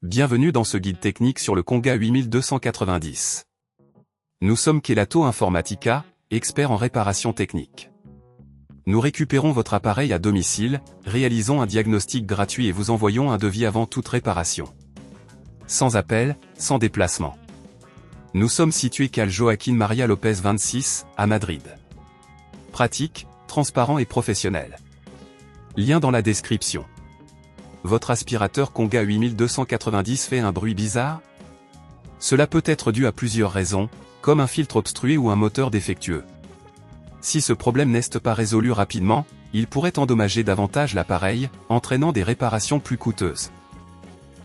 Bienvenue dans ce guide technique sur le Conga 8290. Nous sommes Kelatos Informática, experts en réparation technique. Nous récupérons votre appareil à domicile, réalisons un diagnostic gratuit et vous envoyons un devis avant toute réparation. Sans appel, sans déplacement. Nous sommes situés calle Joaquín María López 26, à Madrid. Pratique, transparent et professionnel. Lien dans la description. Votre aspirateur Conga 8290 fait un bruit bizarre? Cela peut être dû à plusieurs raisons, comme un filtre obstrué ou un moteur défectueux. Si ce problème n'est pas résolu rapidement, il pourrait endommager davantage l'appareil, entraînant des réparations plus coûteuses.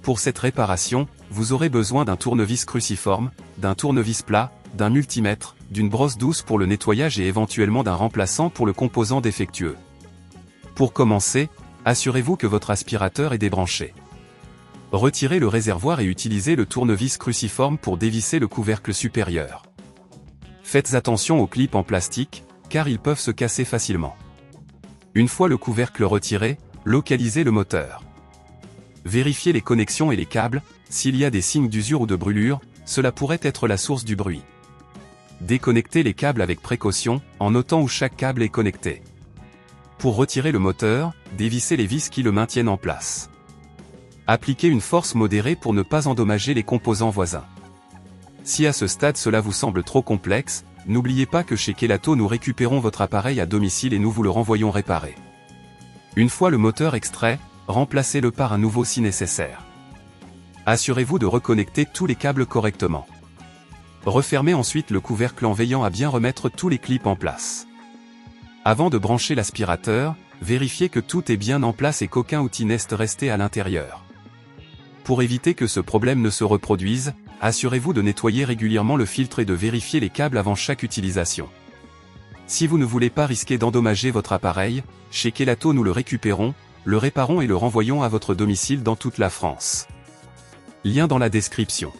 Pour cette réparation, vous aurez besoin d'un tournevis cruciforme, d'un tournevis plat, d'un multimètre, d'une brosse douce pour le nettoyage et éventuellement d'un remplaçant pour le composant défectueux. Pour commencer, assurez-vous que votre aspirateur est débranché. Retirez le réservoir et utilisez le tournevis cruciforme pour dévisser le couvercle supérieur. Faites attention aux clips en plastique, car ils peuvent se casser facilement. Une fois le couvercle retiré, localisez le moteur. Vérifiez les connexions et les câbles, s'il y a des signes d'usure ou de brûlure, cela pourrait être la source du bruit. Déconnectez les câbles avec précaution, en notant où chaque câble est connecté. Pour retirer le moteur, dévissez les vis qui le maintiennent en place. Appliquez une force modérée pour ne pas endommager les composants voisins. Si à ce stade cela vous semble trop complexe, n'oubliez pas que chez Kelatos nous récupérons votre appareil à domicile et nous vous le renvoyons réparé. Une fois le moteur extrait, remplacez-le par un nouveau si nécessaire. Assurez-vous de reconnecter tous les câbles correctement. Refermez ensuite le couvercle en veillant à bien remettre tous les clips en place. Avant de brancher l'aspirateur, vérifiez que tout est bien en place et qu'aucun outil n'est resté à l'intérieur. Pour éviter que ce problème ne se reproduise, assurez-vous de nettoyer régulièrement le filtre et de vérifier les câbles avant chaque utilisation. Si vous ne voulez pas risquer d'endommager votre appareil, chez Kelatos nous le récupérons, le réparons et le renvoyons à votre domicile dans toute la France. Lien dans la description.